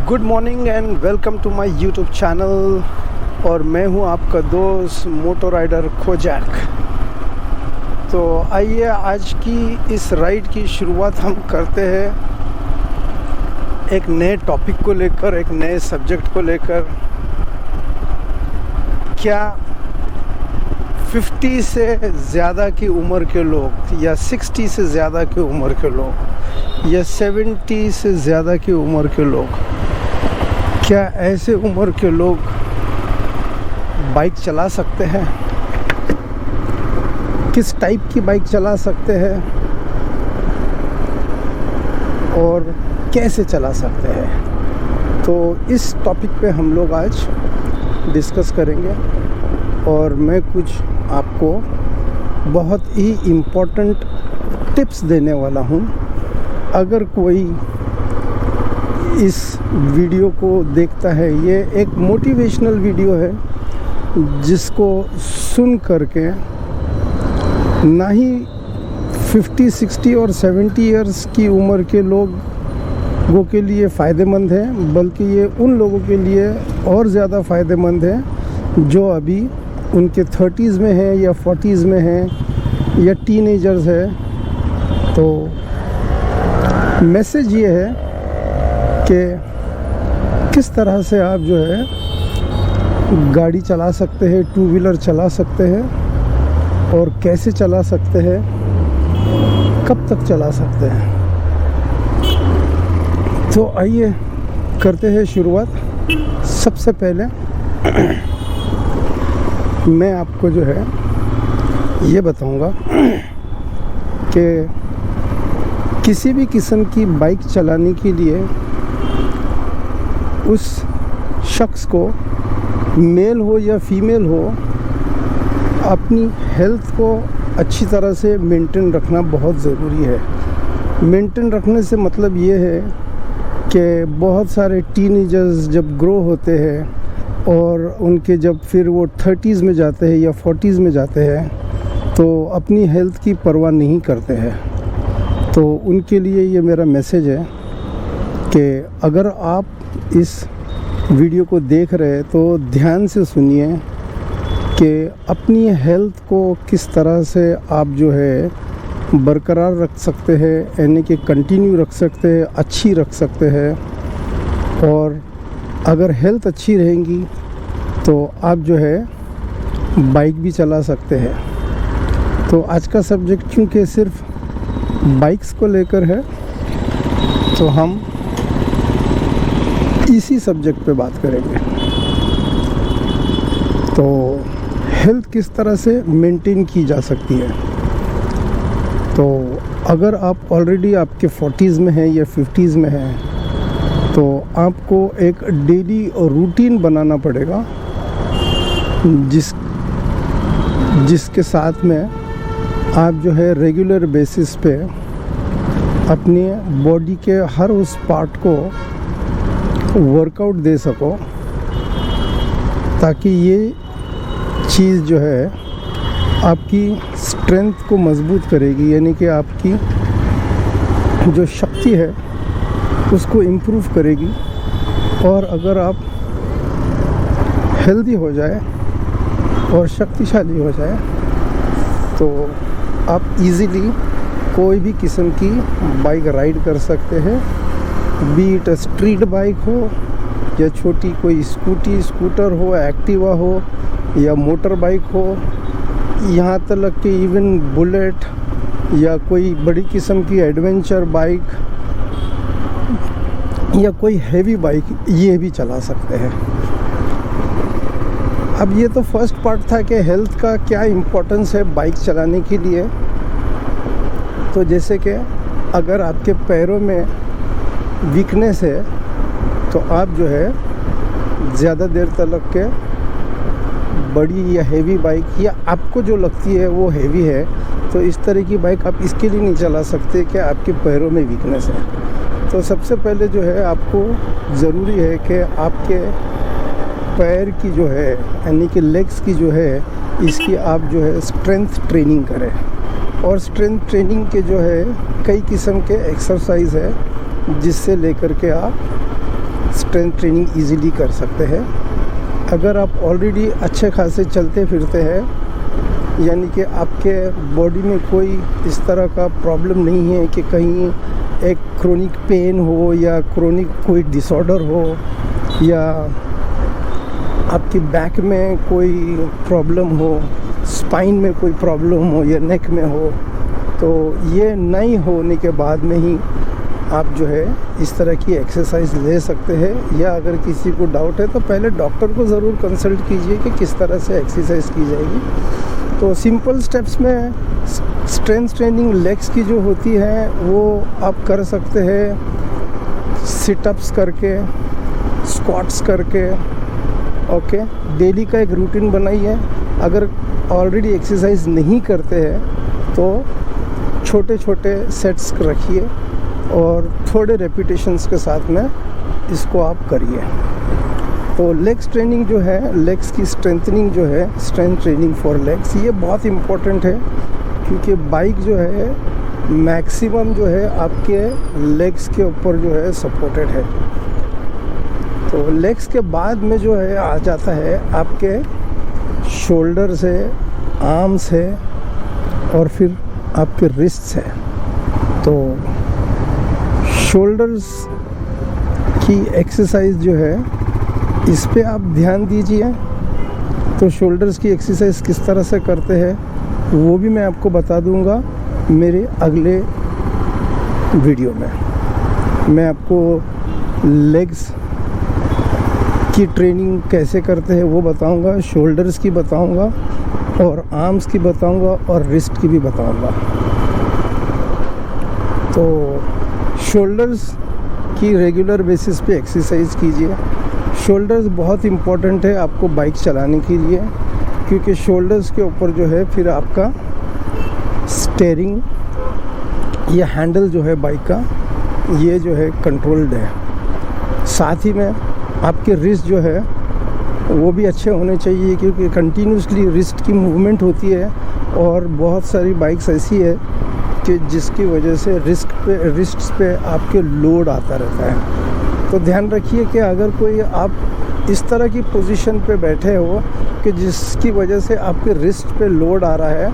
Good morning and welcome to my YouTube channel. और मैं हूं आपका दोस्त मोटो राइडर खोजैक। तो आइए आज की इस राइड की शुरुआत हम करते हैं एक नए टॉपिक को लेकर, एक नए सब्जेक्ट को लेकर। क्या 50 से ज़्यादा की उम्र के लोग या 60 से ज़्यादा की उम्र के लोग या 70 से ज़्यादा की उम्र के लोग, क्या ऐसे उम्र के लोग बाइक चला सकते हैं? किस टाइप की बाइक चला सकते हैं और कैसे चला सकते हैं? तो इस टॉपिक पे हम लोग आज डिस्कस करेंगे और मैं कुछ आपको बहुत ही इम्पोर्टेंट टिप्स देने वाला हूँ। अगर कोई इस वीडियो को देखता है, ये एक मोटिवेशनल वीडियो है जिसको सुन करके ना ही 50, 60 और 70 इयर्स की उम्र के लोगों के लिए फ़ायदेमंद है, बल्कि ये उन लोगों के लिए और ज़्यादा फ़ायदेमंद है जो अभी उनके 30s में है या 40s में है या टीनेजर्स है। तो मैसेज ये है कि किस तरह से आप जो है गाड़ी चला सकते हैं, टू व्हीलर चला सकते हैं और कैसे चला सकते हैं, कब तक चला सकते हैं। तो आइए करते हैं शुरुआत। सबसे पहले मैं आपको जो है ये बताऊंगा कि किसी भी किस्म की बाइक चलाने के लिए उस शख्स को, मेल हो या फीमेल हो, अपनी हेल्थ को अच्छी तरह से मेंटेन रखना बहुत ज़रूरी है। मेंटेन रखने से मतलब ये है कि बहुत सारे टीनेजर्स जब ग्रो होते हैं और उनके जब फिर वो 30s में जाते हैं या 40s में जाते हैं तो अपनी हेल्थ की परवाह नहीं करते हैं। तो उनके लिए ये मेरा मैसेज है कि अगर आप इस वीडियो को देख रहे हैं तो ध्यान से सुनिए कि अपनी हेल्थ को किस तरह से आप जो है बरकरार रख सकते हैं, यानी कि कंटिन्यू रख सकते हैं, अच्छी रख सकते हैं। और अगर हेल्थ अच्छी रहेंगी तो आप जो है बाइक भी चला सकते हैं। तो आज का सब्जेक्ट चूँकि सिर्फ बाइक्स को लेकर है तो हम इसी सब्जेक्ट पे बात करेंगे। तो हेल्थ किस तरह से मेंटेन की जा सकती है। तो अगर आप ऑलरेडी आपके 40s में हैं या 50s में हैं तो आपको एक डेली रूटीन बनाना पड़ेगा जिसके साथ में आप जो है रेगुलर बेसिस पे अपने बॉडी के हर उस पार्ट को वर्कआउट दे सको, ताकि ये चीज़ जो है आपकी स्ट्रेंथ को मजबूत करेगी, यानी कि आपकी जो शक्ति है उसको इम्प्रूव करेगी। और अगर आप हेल्दी हो जाए और शक्तिशाली हो जाए तो आप इजीली कोई भी किस्म की बाइक राइड कर सकते हैं, बी इट स्ट्रीट बाइक हो या छोटी कोई स्कूटर हो, एक्टिवा हो या मोटर बाइक हो, यहाँ तक कि इवन बुलेट या कोई बड़ी किस्म की एडवेंचर बाइक या कोई हैवी बाइक, ये भी चला सकते हैं। अब ये तो फर्स्ट पार्ट था कि हेल्थ का क्या इम्पोर्टेंस है बाइक चलाने के लिए। तो जैसे कि अगर आपके पैरों में वीकनेस है तो आप जो है ज़्यादा देर तक के बड़ी या हेवी बाइक, या आपको जो लगती है वो हेवी है, तो इस तरह की बाइक आप इसके लिए नहीं चला सकते कि आपके पैरों में वीकनेस है। तो सबसे पहले जो है आपको ज़रूरी है कि आपके पैर की जो है, यानी कि लेग्स की जो है, इसकी आप जो है स्ट्रेंथ ट्रेनिंग करें। और स्ट्रेंथ ट्रेनिंग के जो है कई किस्म के एक्सरसाइज है जिससे लेकर के आप स्ट्रेंथ ट्रेनिंग इजीली कर सकते हैं। अगर आप ऑलरेडी अच्छे खासे चलते फिरते हैं, यानी कि आपके बॉडी में कोई इस तरह का प्रॉब्लम नहीं है कि कहीं एक क्रोनिक पेन हो या क्रोनिक कोई डिसऑर्डर हो या आपकी बैक में कोई प्रॉब्लम हो, स्पाइन में कोई प्रॉब्लम हो या नेक में हो, तो ये नहीं होने के बाद में ही आप जो है इस तरह की एक्सरसाइज ले सकते हैं। या अगर किसी को डाउट है तो पहले डॉक्टर को ज़रूर कंसल्ट कीजिए कि किस तरह से एक्सरसाइज की जाएगी। तो सिंपल स्टेप्स में स्ट्रेंथ ट्रेनिंग लेग्स की जो होती है वो आप कर सकते हैं सिटअप्स करके, स्क्वाट्स करके। ओके, डेली का एक रूटीन बनाइए। अगर ऑलरेडी एक्सरसाइज नहीं करते हैं तो छोटे छोटे सेट्स रखिए और थोड़े रेपिटेशंस के साथ में इसको आप करिए। तो लेग्स ट्रेनिंग जो है, लेग्स की स्ट्रेंथनिंग जो है, स्ट्रेंथ ट्रेनिंग फॉर लेग्स, ये बहुत इम्पोर्टेंट है क्योंकि बाइक जो है मैक्सिमम जो है आपके लेग्स के ऊपर जो है सपोर्टेड है। तो लेग्स के बाद में जो है आ जाता है आपके शोल्डर्स है, आर्म्स है और फिर आपके रिस्ट्स है। तो शोल्डर्स की एक्सरसाइज जो है इस पे आप ध्यान दीजिए। तो शोल्डर्स की एक्सरसाइज किस तरह से करते हैं वो भी मैं आपको बता दूंगा मेरे अगले वीडियो में। मैं आपको लेग्स की ट्रेनिंग कैसे करते हैं वो बताऊंगा, शोल्डर्स की बताऊंगा और आर्म्स की बताऊंगा और रिस्ट की भी बताऊंगा। तो शोल्डर्स की रेगुलर बेसिस पे एक्सरसाइज कीजिए। शोल्डर्स बहुत इम्पोर्टेंट है आपको बाइक चलाने के लिए, क्योंकि शोल्डर्स के ऊपर जो है फिर आपका स्टीयरिंग या हैंडल जो है बाइक का, ये जो है कंट्रोल्ड है। साथ ही में आपके रिस्ट जो है वो भी अच्छे होने चाहिए, क्योंकि कंटिन्यूसली रिस्ट की मूवमेंट होती है और बहुत सारी बाइक्स ऐसी है कि जिसकी वजह से रिस्ट्स पे आपके लोड आता रहता है। तो ध्यान रखिए कि अगर कोई आप इस तरह की पोजीशन पे बैठे हो कि जिसकी वजह से आपके रिस्ट पे लोड आ रहा है,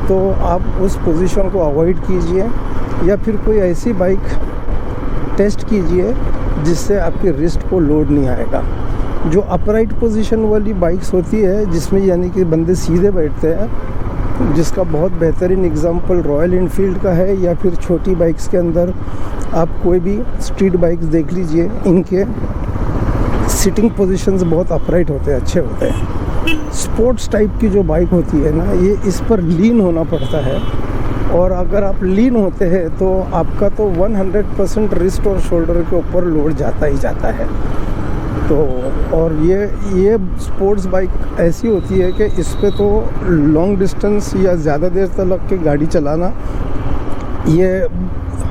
तो आप उस पोजीशन को अवॉइड कीजिए या फिर कोई ऐसी बाइक टेस्ट कीजिए जिससे आपके रिस्ट को लोड नहीं आएगा। जो अपराइट पोजीशन वाली बाइक्स होती है जिसमें यानी कि बंदे सीधे बैठते हैं, जिसका बहुत बेहतरीन एग्जांपल रॉयल एनफील्ड का है, या फिर छोटी बाइक्स के अंदर आप कोई भी स्ट्रीट बाइक्स देख लीजिए, इनके सिटिंग पोजीशंस बहुत अपराइट होते हैं, अच्छे होते हैं। स्पोर्ट्स टाइप की जो बाइक होती है ना, ये इस पर लीन होना पड़ता है, और अगर आप लीन होते हैं तो आपका तो 100% रिस्ट और शोल्डर के ऊपर लोड जाता ही जाता है। तो और ये स्पोर्ट्स बाइक ऐसी होती है कि इस पे तो लॉन्ग डिस्टेंस या ज़्यादा देर तक के गाड़ी चलाना ये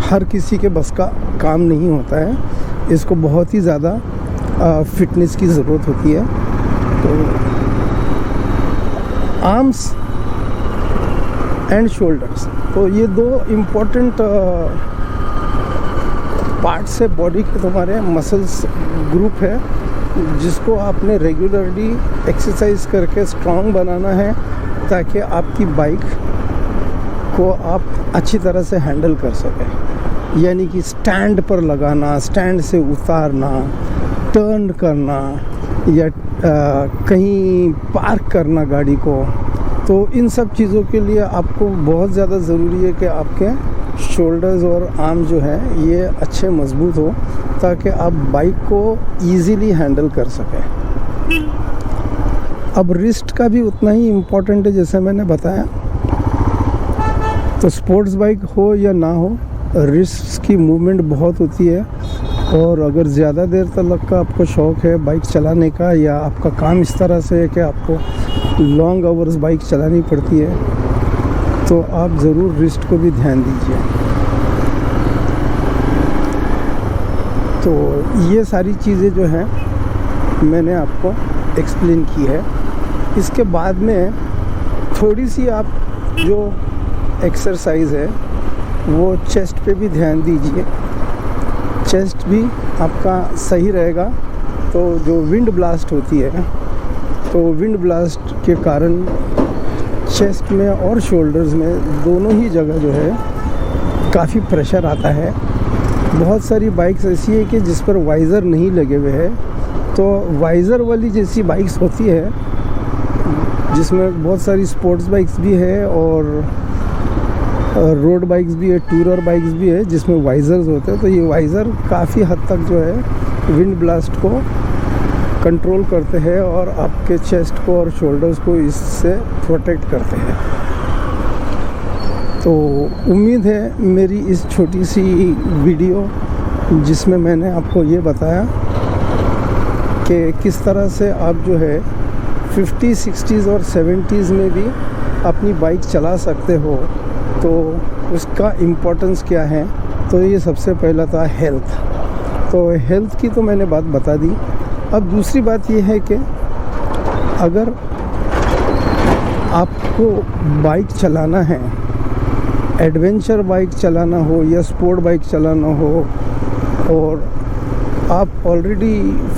हर किसी के बस का काम नहीं होता है। इसको बहुत ही ज़्यादा फिटनेस की ज़रूरत होती है। तो आर्म्स एंड शोल्डर्स, तो ये दो इम्पोर्टेंट पार्ट्स है बॉडी के, तुम्हारे मसल्स ग्रुप है जिसको आपने रेगुलरली एक्सरसाइज करके स्ट्रॉन्ग बनाना है, ताकि आपकी बाइक को आप अच्छी तरह से हैंडल कर सकें। यानी कि स्टैंड पर लगाना, स्टैंड से उतारना, टर्न करना या कहीं पार्क करना गाड़ी को, तो इन सब चीज़ों के लिए आपको बहुत ज़्यादा ज़रूरी है कि आपके शोल्डर्स और आर्म जो है ये अच्छे मजबूत हो, ताकि आप बाइक को इजीली हैंडल कर सकें। अब रिस्ट का भी उतना ही इम्पोर्टेंट है जैसे मैंने बताया। तो स्पोर्ट्स बाइक हो या ना हो, रिस्ट की मूवमेंट बहुत होती है, और अगर ज़्यादा देर तक का आपको शौक़ है बाइक चलाने का, या आपका काम इस तरह से है कि आपको लॉन्ग आवर्स बाइक चलानी पड़ती है, तो आप ज़रूर रिस्ट को भी ध्यान दीजिए। तो ये सारी चीज़ें जो हैं मैंने आपको एक्सप्लेन की है। इसके बाद में थोड़ी सी आप जो एक्सरसाइज है वो चेस्ट पे भी ध्यान दीजिए। चेस्ट भी आपका सही रहेगा। तो जो विंड ब्लास्ट होती है, तो विंड ब्लास्ट के कारण चेस्ट में और शोल्डर्स में दोनों ही जगह जो है काफ़ी प्रेशर आता है। बहुत सारी बाइक्स ऐसी है कि जिस पर वाइज़र नहीं लगे हुए हैं, तो वाइज़र वाली जैसी बाइक्स होती है जिसमें बहुत सारी स्पोर्ट्स बाइक्स भी है और रोड बाइक्स भी है, टूरर बाइक्स भी है जिसमें वाइज़र्स होते हैं। तो ये वाइज़र काफ़ी हद तक जो है विंड ब्लास्ट को कंट्रोल करते हैं और आपके चेस्ट को और शोल्डर्स को इससे प्रोटेक्ट करते हैं। तो उम्मीद है मेरी इस छोटी सी वीडियो जिसमें मैंने आपको ये बताया कि किस तरह से आप जो है 50s, 60s और 70s में भी अपनी बाइक चला सकते हो, तो उसका इम्पोर्टेंस क्या है। तो ये सबसे पहला था हेल्थ। तो हेल्थ की तो मैंने बात बता दी। अब दूसरी बात ये है कि अगर आपको बाइक चलाना है, एडवेंचर बाइक चलाना हो या स्पोर्ट बाइक चलाना हो, और आप ऑलरेडी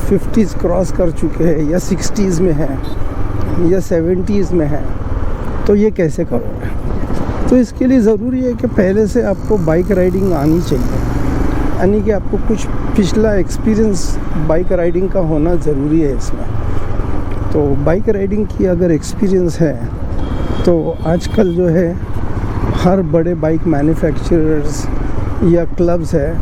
50s क्रॉस कर चुके हैं या 60s में हैं या 70s में हैं, तो ये कैसे करोगे। तो इसके लिए ज़रूरी है कि पहले से आपको बाइक राइडिंग आनी चाहिए, यानी कि आपको कुछ पिछला एक्सपीरियंस बाइक राइडिंग का होना ज़रूरी है इसमें। तो बाइक राइडिंग की अगर एक्सपीरियंस है तो आजकल जो है हर बड़े बाइक मैन्युफैक्चरर्स या क्लब्स है